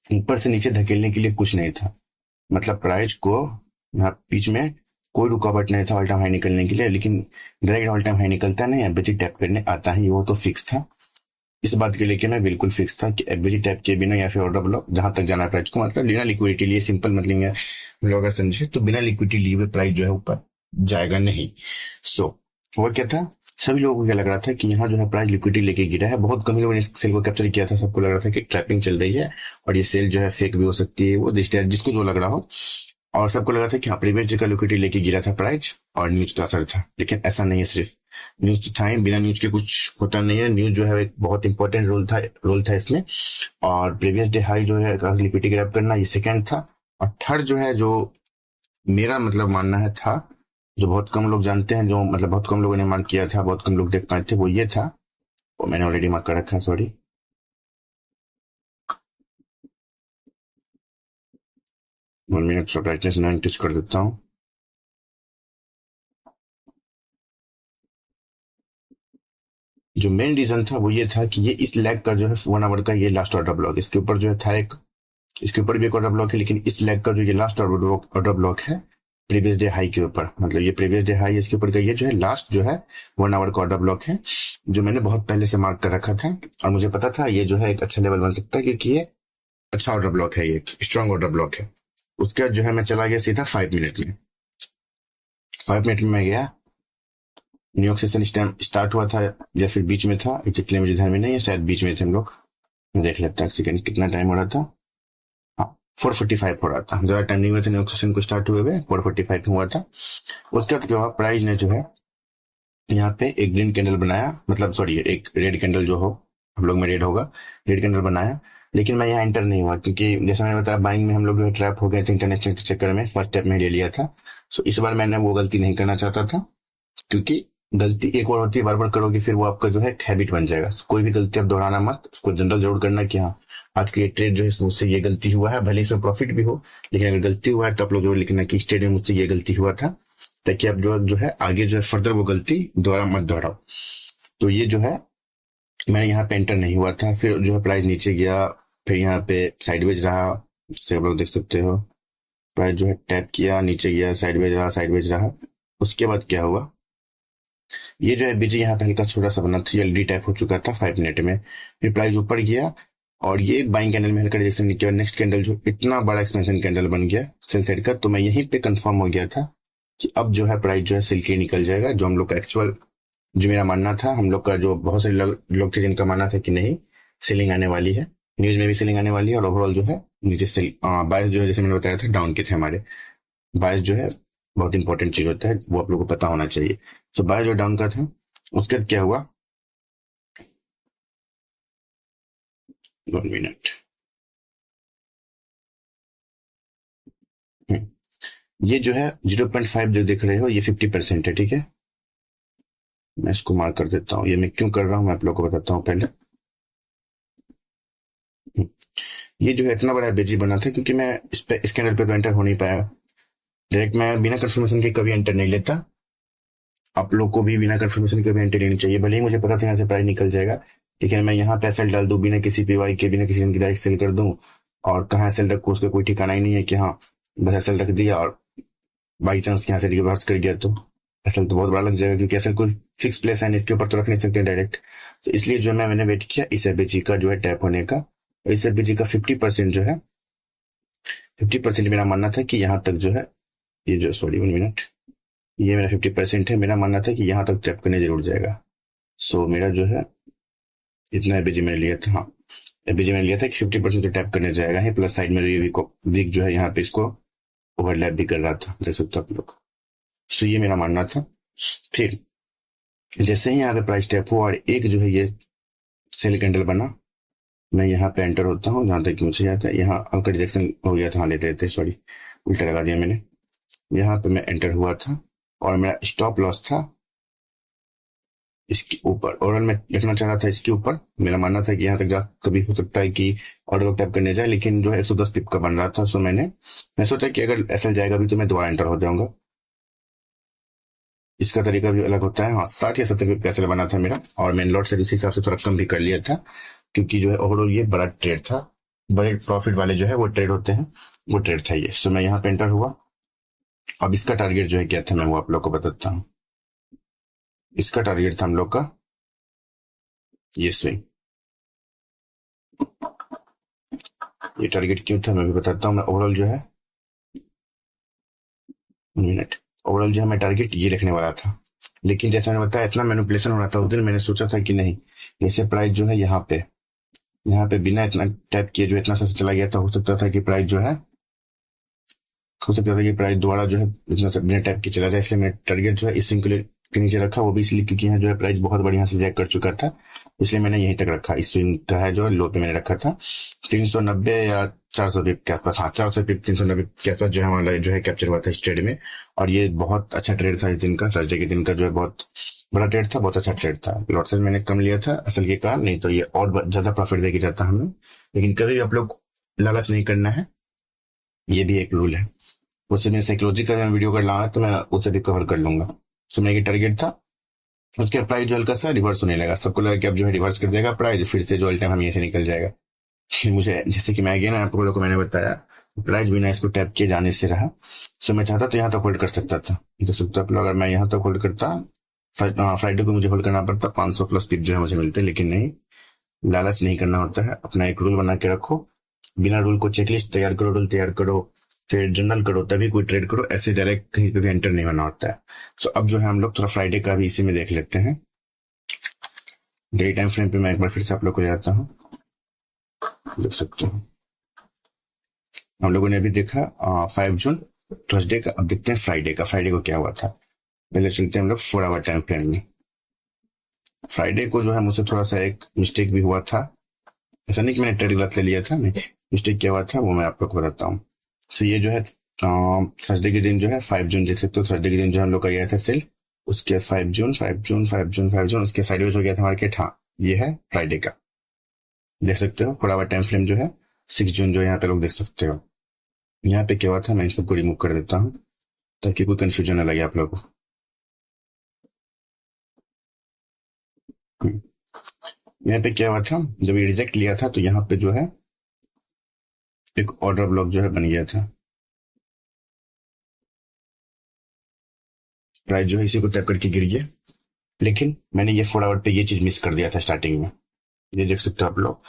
ऊपर से नीचे धकेलने के लिए कुछ नहीं था, मतलब प्राइस को यहाँ बीच में कोई रुकावट नहीं था ऑल टाइम हाई निकलने के लिए, लेकिन डायरेक्ट ऑल टाइम हाई निकलता नहीं, एफबीजी टैप करने आता है, वो तो फिक्स था। इस बात के लेके ना बिल्कुल फिक्स था कि एफबीजी टैप के बिना या फिर ऑर्डर ब्लॉक जहां तक जाना है प्राइस को, मतलब बिना लिक्विडिटी लिए, सिंपल मतलब है हम लोग अगर समझे तो बिना लिक्विडिटी लिए हुए प्राइस जो है ऊपर जाएगा नहीं। सो वो क्या था, सभी लोगों को क्या लग रहा था कि यहाँ जो है प्राइस लिक्विडिटी लेके गिरा है। बहुत कम ही लोगों ने इस सेल को कैप्चर किया था, सबको लग रहा था कि ट्रैपिंग चल रही है और ये सेल जो है फेक भी हो सकती है, वो जिसको जो लग रहा हो। और सबको लगा था कि हाँ प्रीवियस डे का लिक्विडिटी लेके गिरा था प्राइस और न्यूज का असर था, लेकिन ऐसा नहीं है। सिर्फ न्यूज तो था ही, बिना न्यूज के कुछ होता नहीं है। न्यूज जो है एक बहुत इंपॉर्टेंट रोल था इसमें। और प्रीवियस डे हाई जो है लिक्विडिटी ग्रैब करना, ये सेकंड था। और थर्ड जो है, जो मेरा मतलब मानना है था, जो बहुत कम लोग जानते हैं, जो मतलब बहुत कम लोगों ने मार्क किया था, बहुत कम लोग देख पाए थे, वो ये था, वो मैंने ऑलरेडी मार्क कर रखा है, सॉरी। 1 मिनट ब्राइटनेस 9 कर देता हूँ। जो मेन रीजन था वो ये था कि ये इस लैग का जो है 1 आवर का ये लास्ट ऑर्डर ब्लॉक, इसके ऊपर जो है था एक, इसके ऊपर भी एक ऑर्डर ब्लॉक है, लेकिन इस लैग का जो ये लास्ट ऑर्डर ब्लॉक है प्रीवियस डे हाई के ऊपर, मतलब ये प्रीवियस डे हाई इसके ऊपर का ये जो है लास्ट जो है 1 आवर का ऑर्डर ब्लॉक है, जो मैंने बहुत पहले से मार्क कर रखा था। और मुझे पता था ये जो है एक अच्छा लेवल बन सकता है, क्योंकि ये अच्छा ऑर्डर ब्लॉक है, ये एक स्ट्रॉन्ग ऑर्डर ब्लॉक है। उसके बाद जो है मैं चला गया सीधा 5 मिनट में। 5 मिनट में मैं गया, न्यूयॉर्क सेशन इस टाइम स्टार्ट हुआ था या फिर बीच में था एग्जैक्टली मुझे ध्यान में नहीं है, शायद बीच में थे हम लोग। मैं देख लेता हूँ सेकंड कितना टाइम हो रहा था। हाँ 4:45 हो रहा था, ज्यादा टाइम नहीं हुआ था न्यूयॉर्क सेशन को स्टार्ट हुए हुए, 4:45 हुआ था। उसके बाद क्या हुआ, प्राइस ने जो है यहाँ पे एक ग्रीन कैंडल बनाया, मतलब सॉरी एक रेड कैंडल जो हो, हम लोग में रेड होगा, रेड कैंडल बनाया। लेकिन मैं यहाँ एंटर नहीं हुआ, क्योंकि जैसे मैंने बताया बाइंग में हम लोग जो है ट्रैप हो गए थे इंटरनेशनल के चक्कर में, फर्स्ट स्टेप में ले लिया था। सो इस बार मैंने वो गलती नहीं करना चाहता था, क्योंकि गलती एक बार होती है, बार बार करोगे फिर वो आपका जो है हैबिट बन जाएगा। कोई भी गलती आप दोहराना मत, उसको जनरल जरूर करना कि हाँ आज के ये ट्रेड जो है मुझसे ये गलती हुआ है, भले इसमें प्रॉफिट भी हो, लेकिन अगर गलती हुआ है तो आप लोग जरूर लिखना कि इस ट्रेड में मुझसे ये गलती हुआ था, ताकि आप जो है आगे जो है फर्दर वो गलती दोबारा मत दोहराओ। तो ये जो है मैंने यहाँ पे एंटर नहीं हुआ था, फिर जो है प्राइस नीचे गया, फिर यहाँ पे साइडवेज रहा, जैसे आप लोग देख सकते हो। प्राइस जो है टैप किया, नीचे गया, साइडवेज रहा। उसके बाद क्या हुआ, ये जो है बीजी यहाँ पे हल्का छोटा सा बना था, एलडी टाइप हो चुका था 5 मिनट में। फिर प्राइस ऊपर गया और ये बाइंग कैंडल में हल्का रिजेक्शन निकला। नेक्स्ट कैंडल जो इतना बड़ा एक्सपेंशन कैंडल बन गया सेल साइड का, तो मैं यहीं पे कंफर्म हो गया था कि अब जो है प्राइस जो है सेल के निकल जाएगा। जो हम लोग का एक्चुअल, जो मेरा मानना था, हम लोग का जो बहुत सारे लोग थे जिनका मानना था कि नहीं सेलिंग आने वाली है, न्यूज में भी सेलिंग आने वाली है, और ओवरऑल जो है नीचे सेल बायस जो है जैसे मैंने बताया था डाउन के थे हमारे। बायस जो है बहुत इंपॉर्टेंट चीज होता है, वो आप लोगों को पता होना चाहिए। तो बायस जो डाउन का था, उसके बाद क्या हुआ, 1 मिनट। ये जो है 0.5 जो देख रहे हो ये 50% है, ठीक है। मैं इसको मार्क कर देता हूँ, ये मैं क्यों कर रहा हूँ मैं आप लोगों को बताता हूँ पहले। ये जो है इतना बड़ा बेजी बना था क्योंकि मैं इस पे इस कैंडल पे तो एंटर हो नहीं पाया। डायरेक्ट मैं बिना कंफर्मेशन के कभी एंटर नहीं लेता, आप लोग को भी बिना कंफर्मेशन के कभी एंटर लेनी चाहिए। भले ही मुझे पता था यहाँ से प्राइस निकल जाएगा, लेकिन मैं यहाँ पे एसएल डाल दूं बिना किसी पीवाई के, बिना किसी की डायरेक्ट सेल कर दूं, और कहाँ एसएल रखूं उसका कोई ठिकाना ही नहीं है कि हाँ बस एसएल रख दिया और बाई चांस यहाँ से रिवर्स कर गया तो एसएल तो बहुत बड़ा लग जाएगा, क्योंकि एसएल कोई फिक्स प्लेस है इसके ऊपर तो रख नहीं सकते डायरेक्ट। तो इसलिए जो है मैंने वेट किया इस एफबीजी का जो है टैप होने का। और इस एफबीजी का 50% जो है, 50% मेरा मानना था कि यहाँ तक जो है, ये जो सॉरी 1 मिनट, ये मेरा 50% है, मेरा मानना था कि यहाँ तक टैप करने जरूर जाएगा। सो मेरा जो है इतना एबीजी मैंने लिया था, हाँ एबीजी मैंने लिया था कि 50% तो टैप करने जाएगा ही, प्लस साइड में ये वीक जो है यहाँ पे इसको ओवरलैप भी कर रहा था, देख सकते हो आप लोग। सो ये मेरा मानना था। फिर जैसे ही यहाँ पे प्राइस टैप हुआ और एक जो है ये सेल कैंडल बना, मैं यहाँ पे एंटर होता हूँ जहां तक कि मुझे याद है। यहाँ आपका रिजेक्शन हो गया था, हाँ लेते लेते सॉरी उल्टा लगा दिया मैंने। यहाँ पे मैं एंटर हुआ था और मेरा स्टॉप लॉस था इसके ऊपर। और मैं लिखना चाह रहा था इसके ऊपर। मेरा मानना था कि यहाँ तक जा कभी हो सकता है कि ऑर्डर टैप करने जाए, लेकिन जो है 110 पिप का बन रहा था। सो मैं सोचा कि अगर ऐसा जाएगा भी तो मैं दोबारा एंटर हो जाऊंगा। इसका तरीका भी अलग होता है। हाँ 60 या 70 पिप का बना था मेरा, और मैंने लॉट से उसी हिसाब से थोड़ा कम भी कर लिया था, क्योंकि जो है ओवरऑल ये बड़ा ट्रेड था। बड़े प्रॉफिट वाले जो है वो ट्रेड होते हैं, वो ट्रेड था ये। सो मैं यहाँ पे एंटर हुआ। अब इसका टारगेट जो है क्या था मैं वो आप लोग को बताता हूँ। इसका टारगेट था हम लोग का ये स्विंग। ये टारगेट क्यों था मैं भी बताता हूँ। मैं ओवरऑल जो है मिनट ओवरऑल जो है मैं टारगेट ये रखने वाला था, लेकिन जैसे मैंने बताया इतना मैनिपुलेशन हो रहा था उस दिन, मैंने सोचा था कि नहीं, जैसे प्राइस जो है यहाँ पे बिना इतना टैप किए जो इतना सा चला गया था, हो सकता था कि प्राइस जो है हो सकता था कि प्राइस दोबारा जो है इतना सा बिना टैप के चला जाए। इसलिए मैंने टारगेट जो है इस स्विंग के नीचे रखा, वो भी इसलिए क्योंकि यहाँ जो है प्राइस बहुत बढ़िया से जैक कर चुका था, इसलिए मैंने यहीं तक रखा। इस स्विंग का है जो लो पे मैंने रखा था 390 या 400 पिप के आसपास। हाँ 400 पिप 390 के आसपास जो है हमारा जो है कैप्चर हुआ था इस ट्रेड में। और ये बहुत अच्छा ट्रेड था इस दिन का, थर्सडे के दिन का जो है बहुत बड़ा ट्रेड था, बहुत अच्छा ट्रेड था। लॉट साइज मैंने कम लिया था असल के कारण, नहीं तो ये और ज्यादा प्रॉफिट देके जाता हमें। लेकिन कभी भी आप लोग लालच नहीं करना है, ये भी एक रूल है। उससे मैं साइकोलॉजी का वीडियो कर रहा तो मैं उसे भी कवर कर लूंगा। सो मेरा टारगेट था। उसके बाद प्राइस जो हल्का सा रिवर्स होने लगा, सबको लगा कि अब जो है रिवर्स कर देगा प्राइस, फिर से जो ऑल टाइम हम यहीं से निकल जाएगा। फिर मुझे जैसे कि मैं अगेन आप लोगों को मैंने बताया, प्राइस बिना इसको टैप किए जाने से रहा। सो मैं चाहता तो यहाँ तक होल्ड कर सकता था, तो सकता अगर मैं यहाँ तक होल्ड करता, फ्राइडे को मुझे होल्ड करना पड़ता 500 प्लस पिप जो है मुझे मिलते, लेकिन नहीं, लालच नहीं करना होता है। अपना एक रूल बना के रखो, बिना रूल को चेकलिस्ट तैयार करो, रूल तैयार करो, फिर जर्नल करो, तभी कोई ट्रेड करो। ऐसे डायरेक्ट कहीं पे भी एंटर नहीं होना होता है। सो अब जो है हम लोग थोड़ा फ्राइडे का भी इसी में देख लेते हैं। डेली टाइम फ्रेम पे मैं एक बार फिर से आप लोग को ले जाता हूँ, देख सकते हो हम लोगों ने अभी देखा 5 जून थर्सडे का। अब देखते हैं फ्राइडे का। फ्राइडे को क्या हुआ था, पहले चलते हैं हम लोग 4 आवर टाइम फ्रेम में। फ्राइडे को जो है मुझसे थोड़ा सा एक मिस्टेक भी हुआ था। ऐसा नहीं कि मैंने ट्रेड गलत ले लिया था, नहीं, मिस्टेक क्या हुआ था वो मैं आप लोग को बताता हूँ। तो ये जो है थर्सडे के दिन जो है 5 जून देख सकते हो, थर्सडे के दिन जो हम लोग का गया था सेल, उसके 5 जून उसके साइडवेज हो गया था मार्केट। हाँ ये है फ्राइडे का, देख सकते हो। थोड़ा टाइम फ्रेम जो है 6 जून जो यहाँ पे लोग देख सकते हो। यहाँ पे क्या हुआ था मैं इन सबको रिमूव कर देता हूँ ताकि कोई कंफ्यूजन ना लगे आप लोगों को। यहाँ पे क्या हुआ था, जब ये रिजेक्ट लिया था तो यहाँ पे जो है एक ऑर्डर ब्लॉक जो है बन गया था। प्राइस जो है इसी को टैप करके गिर गया, लेकिन मैंने ये 4 आवर पे ये चीज मिस कर दिया था स्टार्टिंग में। ये देख सकते हो आप लोग,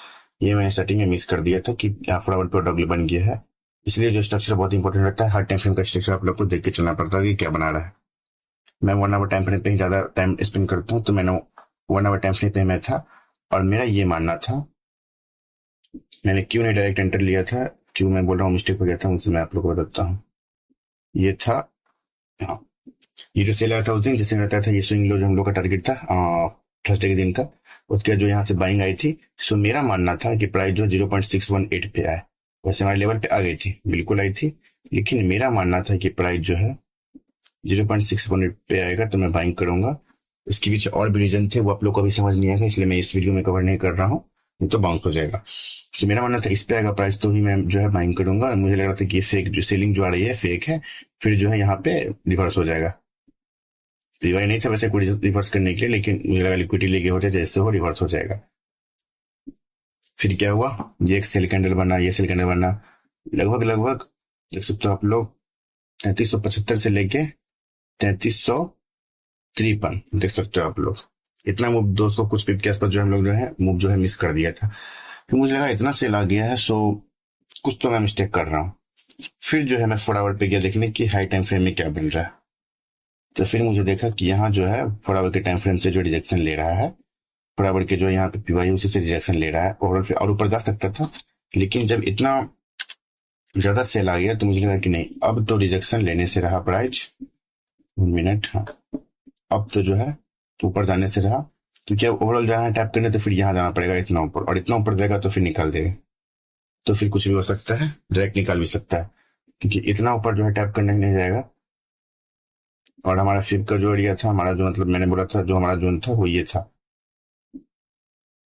ये मैंने स्टार्टिंग में मिस कर दिया था कि यहाँ 4 आवर पे डब्ल्यू बन गया है। इसलिए जो स्ट्रक्चर बहुत इंपॉर्टेंट रहता है, हर टाइम फ्रेम का स्ट्रक्चर आप लोग को देख के चलना पड़ता है कि क्या बना रहा है। मैं 1 आवर टाइम फ्रेम पे ही ज्यादा टाइम स्पेंड करता हूँ, तो मैंने 1 आवर टाइम फ्रेम पे मैं था। और मेरा ये मानना था, मैंने क्यों नहीं डायरेक्ट एंटर लिया था, क्यों मैं बोल रहा हूँ मिस्टेक हो गया था मुझसे, मैं आप लोग को बताता हूँ। ये था, हाँ, ये जो सेल आया था उस दिन जिससे रहता था ये स्विंग लो जो हम लोग का टारगेट था थर्सडे के दिन का, उसके जो यहाँ से बाइंग आई थी। सो मेरा मानना था कि प्राइस जो 0.618 पे आए, वैसे हमारे लेवल पे आ गई थी, बिल्कुल आई थी, लेकिन मेरा मानना था कि प्राइस जो है 0.618 पे आएगा तो मैं बाइंग करूंगा। इसके पीछे और भी रीजन थे, वो आप लोग को अभी समझ नहीं आएगा, इसलिए मैं इस वीडियो में कवर नहीं कर रहा हूँ, नहीं तो बाउंस हो जाएगा। तो मेरा मानना था इस पे आएगा प्राइस तो ही मैं जो है बाइंग करूंगा। मुझे लग रहा था कि ये फेक जो सेलिंग जो आ रही है फेक है, फिर जो है यहाँ पे रिवर्स हो जाएगा। रिवाई नहीं था वैसे कोई रिवर्स करने के लिए, लेकिन मुझे लगा लिक्विडिटी लेके हो जाए, जैसे हो रिवर्स हो जाएगा। फिर क्या हुआ, ये एक सेल कैंडल बना, ये सेल कैंडल बना, लगभग लगभग देख सकते हो आप लोग 3375 से लेके 3353 देख सकते हो आप लोग। इतना मूव 200 कुछ पिप के आसपास जो हम लोग जो है मूव जो है मिस कर दिया था। फिर मुझे लगा इतना सेल आ गया है, सो कुछ तो मैं मिस्टेक कर रहा हूँ। फिर जो है मैं 4 आवर पे गया देखने की हाई टाइम फ्रेम में क्या बन रहा है, तो फिर मुझे देखा कि यहाँ जो है 4 आवर के टाइम फ्रेम से जो रिजेक्शन ले रहा है, 4 आवर के जो यहाँ पे पीवाई उसी से रिजेक्शन ले रहा है ओवरऑल, फिर और ऊपर जा सकता था, लेकिन जब इतना ज्यादा सेल आ गया तो मुझे लगा कि नहीं, अब तो रिजेक्शन लेने से रहा प्राइस। 1 मिनट, हाँ, अब तो जो है ऊपर जाने से रहा, क्योंकि अब ओवरऑल जाना है टैप करने तो फिर यहाँ जाना पड़ेगा इतना ऊपर, और इतना ऊपर जाएगा तो फिर निकाल देगा। तो फिर कुछ भी हो सकता है, डायरेक्ट निकाल भी सकता है, क्योंकि इतना ऊपर जो है टैप करने नहीं जाएगा। और हमारा फिब का जो एरिया था, हमारा जो मतलब मैंने बोला था जो हमारा जोन था वो ये था,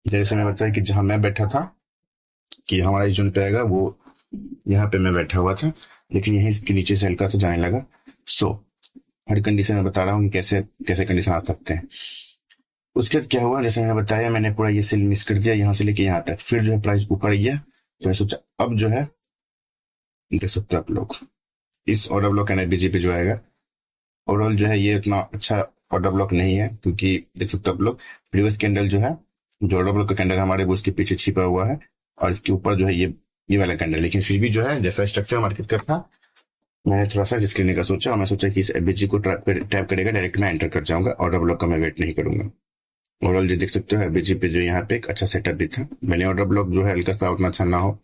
जैसे मैं बताया कि जहां मैं बैठा था कि हमारा इस जोन पे आएगा, वो यहाँ पे मैं बैठा हुआ था, लेकिन यहीं इसके नीचे से हल्का सा जाने लगा। सो हर कंडीशन में बता रहा हूँ कि कैसे कैसे कंडीशन आ सकते हैं। उसके बाद क्या हुआ, जैसे मैंने बताया, मैंने पूरा ये सेल मिस कर दिया यहाँ से लेके यहाँ तक, फिर जो है प्राइस ऊपर गया, तो मैं सोचा अब जो है, देख सकते हो आप लोग, इस ऑर्डर ब्लॉक एनआईबीजी पे जो आएगा, ओवरऑल जो है ये उतना अच्छा ऑर्डर ब्लॉक नहीं है, क्योंकि देख सकते हो आप लोग, प्रीवियस कैंडल जो है, जो ऑर्डर ब्लॉक का कैंडल हमारे वो उसके पीछे छिपा हुआ है, और इसके ऊपर जो है ये वाला कैंडल। लेकिन फिर भी जो है जैसा स्ट्रक्चर मार्केट का था, मैंने थोड़ा सा रिस्क लेने का सोचा, और मैं सोचा कि इस एफबीजी को टैप करेगा डायरेक्ट मैं एंटर कर जाऊंगा, ऑर्डर ब्लॉक का मैं वेट नहीं करूंगा। ओवरऑल जो देख सकते हो एफबीजी पे जो यहाँ पे एक अच्छा सेटअप भी था, मैंने ऑर्डर ब्लॉक जो है हल्का सा उतना अच्छा ना हो,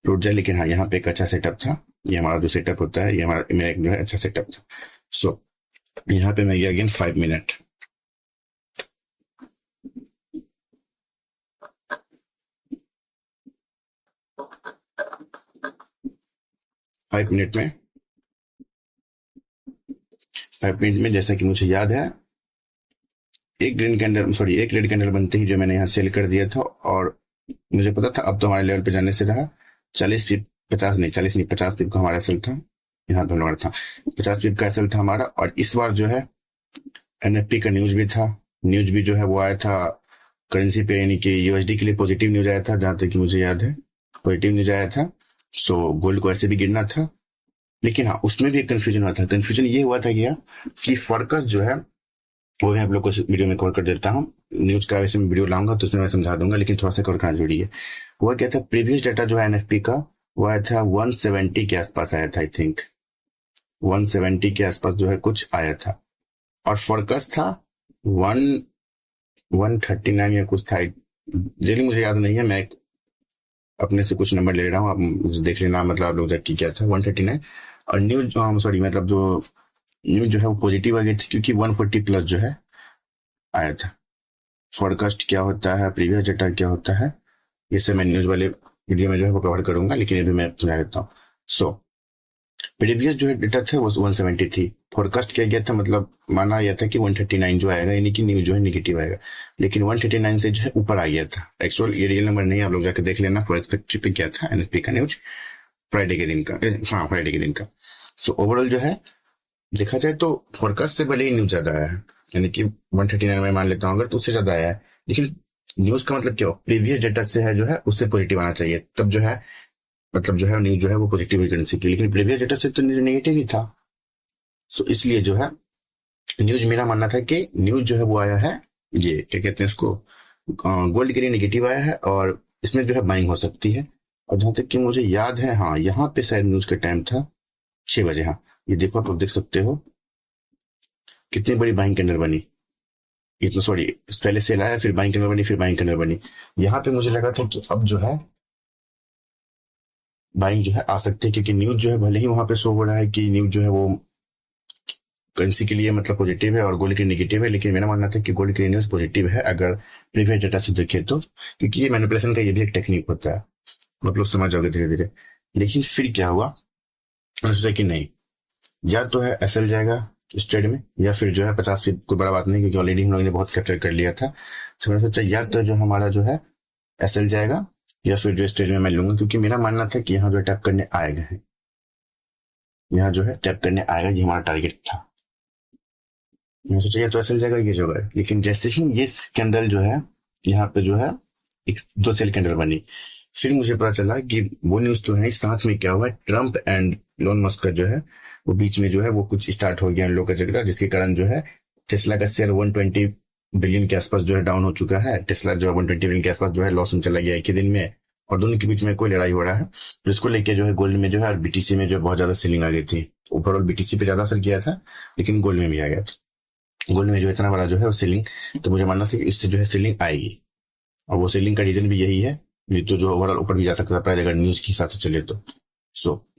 टूट जाए, लेकिन हाँ यहाँ पे एक अच्छा सेटअप था। ये हमारा जो सेटअप होता है, ये हमारा मेरा एक जो है अच्छा सेटअप था। सो यहाँ पे मैं गया अगेन 5 मिनट। 5 मिनट में 5 मिनट में जैसा कि मुझे याद है, एक रेड कैंडल बनते ही जो मैंने यहाँ सेल कर दिया था, और मुझे पता था अब तो हमारे लेवल पे जाने से रहा। 40 पिप, 50 नहीं 50 नहीं 50 पिप का हमारा एसल था, यहाँ पे था 50 पिप का एसल था हमारा। और इस बार जो है एनएफपी का न्यूज भी था, न्यूज भी जो है वो आया था करेंसी पे, यानी कि यूएसडी के लिए पॉजिटिव न्यूज आया था, जहां तक कि मुझे याद है पॉजिटिव न्यूज आया था। सो गोल्ड को ऐसे भी गिरना था, लेकिन हाँ उसमें भी एक कंफ्यूजन हुआ था। कंफ्यूजन ये हुआ था कि फोरकास्ट जो है वो मैं आप लोग को वीडियो में कवर कर देता हूँ, न्यूज का वैसे मैं वीडियो लाऊंगा तो उसमें मैं समझा दूंगा, लेकिन थोड़ा सा कवर करना जरूरी है। हुआ क्या था, प्रीवियस डाटा जो है एनएफपी का वो आया था 170 के आसपास आया था, आई थिंक 170 के आसपास जो है कुछ आया था, और फोरकास्ट था 139 या कुछ था, रियली मुझे याद नहीं है, मैं अपने से कुछ नंबर ले रहा हूँ, आप मुझे देख लेना, मतलब आप लोग देख की क्या था 139। और न्यूज सॉरी मतलब जो न्यूज जो है वो पॉजिटिव आ गई थी, क्योंकि 140 प्लस जो है आया था। फॉरकास्ट क्या होता है, प्रीवियस डेटा क्या होता है, ये सब मैं न्यूज वाले वीडियो में जो है वो कवर करूंगा, लेकिन अभी मैं सुना देता हूँ। सो प्रीवियस जो है डेटा था वो 170 थी, फोरकास्ट किया गया था, मतलब माना गया था कि 139 जो आएगा, यानी कि न्यूज जो है निगेटिव आएगा, लेकिन 139 से जो है ऊपर आ गया था। एक्चुअल ये रियल नंबर नहीं है, आप लोग जाकर देख लेना फॉरेक्स फैक्ट्री पे क्या था एनएफपी का न्यूज फ्राइडे के दिन का, हाँ फ्राइडे के दिन का। सो ओवरऑल जो है देखा जाए तो फोरकास्ट से भले ही न्यूज ज्यादा आया है, यानी कि 139 में मान लेता हूँ अगर, तो उससे ज्यादा आया है, लेकिन न्यूज का मतलब क्या, प्रीवियस डेटा से है जो है उससे पॉजिटिव आना चाहिए, तब जो है मतलब जो है न्यूज जो है वो पॉजिटिव ही करनी चाहिए, लेकिन प्रीवियस डेटा से तो नेगेटिव ही था। सो इसलिए जो है न्यूज, मेरा मानना था कि न्यूज जो है वो आया है, ये क्या कहते हैं इसको, गोल्ड के लिए नेगेटिव आया है, और इसमें जो है बाइंग हो सकती है। और जहां तक कि मुझे याद है, हाँ यहाँ पे शायद न्यूज का टाइम था 6 बजे, हाँ ये देखो आप लोग देख सकते हो कितनी बड़ी बाइंग कैंडल बनी, इतना सॉरी पहले सेल आया फिर बाइंग कैंडल बनी फिर बाइंग कैंडल बनी। यहाँ पे मुझे लगा था कि अब जो है बाइंग जो है आ सकती है, क्योंकि न्यूज जो है भले ही वहां पे शो हो रहा है कि न्यूज जो है वो करेंसी के लिए मतलब पॉजिटिव है और गोल्ड के लिए नेगेटिव है, लेकिन मेरा मानना था कि गोल्ड के लिए न्यूज पॉजिटिव है अगर प्रीवियस डेटा से देखे तो, क्योंकि ये मैनिपुलेशन का ये भी एक टेक्निक होता है, आप लोग समझ जाओगे धीरे धीरे। लेकिन फिर क्या हुआ, मैंने सोचा कि नहीं, या तो है एसएल जाएगा इस ट्रेड में, या फिर जो है 50 कोई बड़ा बात नहीं, क्योंकि ऑलरेडी हम लोगों ने बहुत कैप्चर कर लिया था। तो मैंने सोचा या तो जो हमारा जो है एसएल जाएगा, या फिर जो इस ट्रेड में मैं लूंगा, क्योंकि मेरा मानना था कि यहाँ जो टैप करने आएगा है, यहाँ जो है टैप करने आएगा, ये हमारा टारगेट था। मैं सोचा ये तो एसएल जाएगा, ये जो है, लेकिन जैसे ही ये कैंडल जो है यहाँ पे जो है एक दो सेल कैंडल बनी, फिर मुझे पता चला कि वो न्यूज तो है, साथ में क्या हुआ, ट्रम्प एंड लोन मस्क का जो है वो बीच में जो है वो कुछ स्टार्ट हो गया इन लोग का झगड़ा, जिसके कारण जो है टेस्ला का शेयर 120 बिलियन के आसपास जो है डाउन हो चुका है। टेस्ला जो है 120 बिलियन के आसपास जो है लॉस में चला गया एक ही दिन में, और दोनों के बीच में कोई लड़ाई हो रहा है, जिसको लेके जो है गोल्ड में जो है और बीटीसी में जो है बहुत ज्यादा सेलिंग आ गई थी। ओवरऑल बीटीसी पे ज्यादा असर किया था, लेकिन गोल्ड में भी आ गया था। गोल्ड में जो इतना बड़ा जो है वो सेलिंग, तो मुझे मानना था कि इससे जो है सेलिंग आएगी, और वो सेलिंग का रीजन भी यही है, नहीं तो जो ओवरऑल ऊपर भी जा सकता था प्राइस अगर न्यूज के हिसाब से चले तो।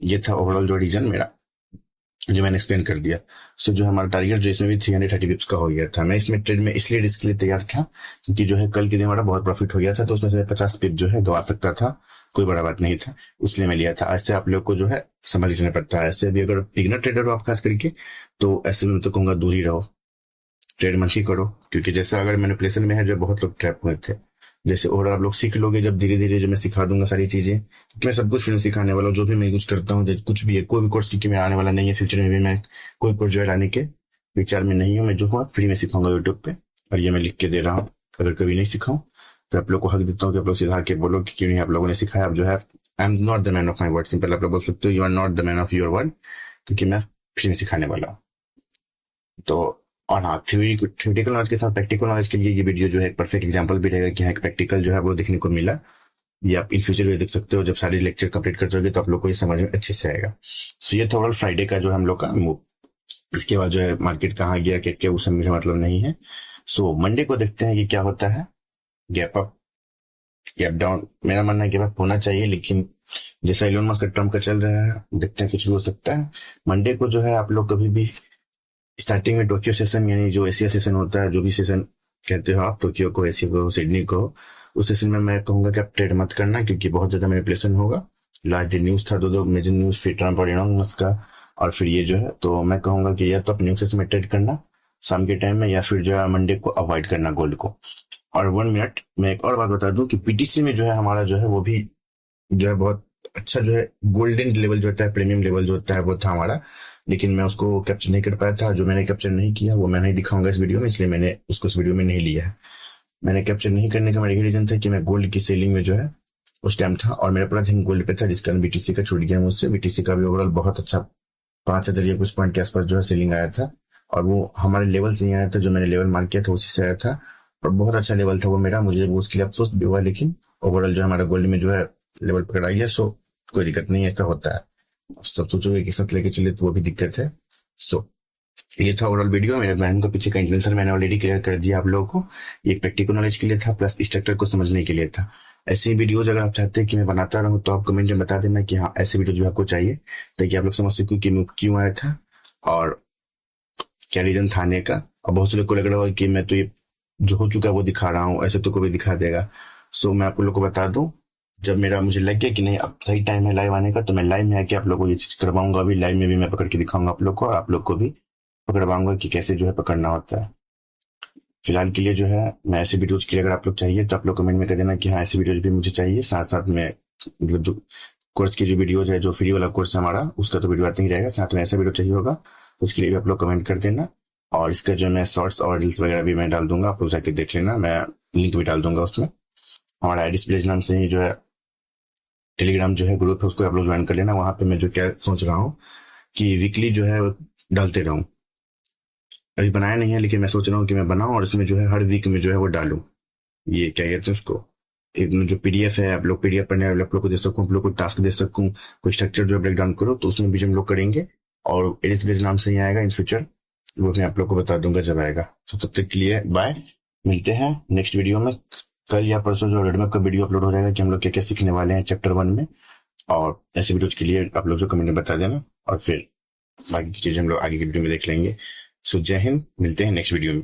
ये था ओवरऑल जो रीजन मेरा, जो मैंने एक्सप्लेन कर दिया। जो हमारा टारगेट जो इसमें भी 330 पिप्स का हो गया था। मैं इसमें ट्रेड में इसलिए रिस्क लिए तैयार था क्योंकि जो है कल के दिन हमारा बहुत प्रॉफिट हो गया था, तो उसमें से 50 पिप जो है गवा सकता था, कोई बड़ा बात नहीं था, इसलिए मैं लिया था। ऐसे आप लोग को जो है संभल चलना पड़ता है। ऐसे भी अगर बिगनर ट्रेडर हो आप खास करके, तो ऐसे में तो कहूंगा दूर ही रहो, ट्रेड मत ही करो, क्योंकि जैसे अगर मैनिपुलेशन में है जो बहुत लोग ट्रैप हुए थे। जैसे और आप लोग सीख लोगे जब धीरे धीरे, जो मैं सिखा दूंगा सारी चीजें, मैं सब कुछ फिर सिखाने वाला हूँ, जो भी मैं यूज करता हूँ, कुछ भी है, कोई भी कोर्स क्योंकि मैं आने वाला नहीं है फ्यूचर में भी, मैं कोई कोर्स जो है लाने के विचार में नहीं हूँ। मैं जो हूँ फ्री में सिखाऊंगा यूट्यूब पे, और ये मैं लिख के दे रहा हूँ। अगर कभी नहीं सिखाऊं तो आप लोग को हक देता हूँ कि आप लोग सीधा के बोलो कि क्यों नहीं आप लोगों ने सिखाया। आप जो है, I am not the man of my word, simple आप लोग बोल सकते हो you are not the man of your word, क्योंकि मैं फ्री में सिखाने वाला हूँ। तो और हाँ, थ्योरेटिकल नॉलेज के साथ प्रैक्टिकल नॉलेज के लिए ये वीडियो जो है एक परफेक्ट एग्जांपल भी रहेगा कि हाँ, एक प्रैक्टिकल जो है वो देखने को मिला। ये आप इन फ्यूचर भी देख सकते हो, जब सारे लेक्चर कंप्लीट कर जाओगे तो आप लोग को ये समझ में अच्छे से आएगा। ये था ओवरऑल फ्राइडे का जो है हम लोग का मूव। इसके बाद जो है मार्केट कहाँ गया क्या क्या, वो सब मुझे मतलब नहीं है। मंडे को देखते हैं कि क्या होता है। गैप अप, गैप डाउन, मेरा मानना है गैप अप होना चाहिए, लेकिन जैसा इलोन मस्क का ट्रम्प का चल रहा है, देखते हैं कुछ भी हो सकता है। मंडे को जो है आप लोग कभी भी स्टार्टिंग में टोक्यो सेशन, यानी जो एशिया सेशन होता है, जो भी सेशन कहते हो आप, टोक्यो को, एशिया को, सिडनी को, उस सेशन में मैं कहूंगा कि आप ट्रेड मत करना, क्योंकि बहुत ज्यादा मैनिपुलेशन होगा। लास्ट दिन न्यूज था, दो मेजर न्यूज, फिर ट्रम्प और इलोन मस्क का, और फिर ये जो है, तो मैं कहूंगा कि या तो आप न्यूज सेशन में ट्रेड करना शाम के टाइम में, या फिर जो है मंडे को अवॉइड करना गोल्ड को। और 1 मिनट मैं एक और बात बता दूं कि पीटीसी में जो है हमारा जो है वो भी जो है बहुत अच्छा जो है गोल्डन लेवल जो होता है, प्रीमियम लेवल जो होता है वो था हमारा, लेकिन मैं उसको कैप्चर नहीं कर पाया था। जो मैंने कैप्चर नहीं किया वो मैं नहीं दिखाऊंगा इस वीडियो में, इसलिए मैंने उसको इस वीडियो में नहीं लिया है। मैंने कैप्चर नहीं करने का मेरा यही रीजन था कि मैं गोल्ड की सेलिंग में जो है उस टाइम था, और मेरा पूरा ध्यान गोल्ड पे था, जिस कारण बीटीसी का छूट गया मुझसे। बीटीसी का भी ओवरऑल बहुत अच्छा 5,000 या कुछ पॉइंट के आसपास जो है सेलिंग आया था, और वो हमारे लेवल से ही आया था, जो मैंने लेवल मार्क किया था उसी से आया था, और बहुत अच्छा लेवल था वो मेरा। मुझे वो उसके लिए अफसोस भी हुआ, लेकिन ओवरऑल जो हमारा गोल्ड में जो है लेवल पकड़ आई है, सो कोई दिक्कत नहीं है, ऐसा होता है। सब सोचोगे कि साथ लेके चले तो वो भी दिक्कत है। सो ये था ओवरऑल वीडियो। मेरे बहन को पीछे का इंटेंशन मैंने ऑलरेडी क्लियर कर दिया आप लोगों को। ये प्रैक्टिकल नॉलेज के लिए था, प्लस स्ट्रक्चर को समझने के लिए था। ऐसी वीडियोज अगर आप चाहते हैं कि मैं बनाता रहूं, तो आप कमेंट में बता देना कि हाँ ऐसे वीडियो जो आपको चाहिए, ताकि आप लोग समझ सको कि मैं क्यों आया था और क्या रीजन था आने का। और बहुत से लोग को लग रहा होगा कि मैं तो ये जो हो चुका है वो दिखा रहा हूँ, ऐसे तो कोई दिखा देगा। मैं आप लोग को बता दूं, जब मेरा मुझे लग गया कि नहीं अब सही टाइम है लाइव आने का, तो मैं लाइव में आके आप लोगों को ये चीज करवाऊंगा। अभी लाइव में भी मैं पकड़ के दिखाऊंगा आप लोग को, और आप लोग को भी पकड़वाऊंगा कि कैसे जो है पकड़ना होता है। फिलहाल के लिए जो है मैं ऐसे वीडियोज के लिए अगर आप लोग चाहिए तो आप लोग कमेंट में कर देना कि हाँ ऐसे वीडियोज भी मुझे चाहिए। साथ साथ में मतलब जो कोर्स की जो वीडियोज है, जो फ्री वाला कोर्स है हमारा, उसका तो वीडियो आते ही रहेगा, साथ में ऐसा वीडियो चाहिए होगा तो उसके लिए भी आप लोग कमेंट कर देना। और इसका जो मैं शॉर्ट्स और रील्स वगैरह भी मैं डाल दूंगा, आप लोग जाके देख लेना, मैं लिंक भी डाल दूंगा उसमें। हमारा आईडी स्प्लेज नाम से ही जो है टेलीग्राम जो है ग्रुप है, उसको आप लोग ज्वाइन कर लेना। वहां पे मैं जो क्या सोच रहा हूँ कि वीकली जो है डालते रहूं। अभी बनाया नहीं है, लेकिन मैं सोच रहा हूँ कि मैं बनाऊं, और इसमें जो है हर वीक में जो है वो डालूं। ये क्या कहते हैं उसको, एक जो पीडीएफ है, आप लोग पीडीएफ पढ़ने वाले आप लोग को दे सकूं, आप लोग को टास्क दे सकूं, कोई स्ट्रक्चर जो ब्रेक डाउन करो, तो उसमें भी हम लोग करेंगे। और एलिस बेस नाम से ही आएगा इन फ्यूचर, वो मैं आप लोग को बता दूंगा जब आएगा। तो तब तक के लिए बाय, मिलते हैं नेक्स्ट वीडियो में। कल या परसों जो रोडमैप का वीडियो अपलोड हो जाएगा कि हम लोग क्या क्या सीखने वाले हैं चैप्टर 1 में। और ऐसे वीडियोज के लिए आप लोग जो कमेंट में बता देना, और फिर बाकी की चीजें हम लोग आगे की वीडियो में देख लेंगे। जय हिंद, मिलते हैं नेक्स्ट वीडियो में।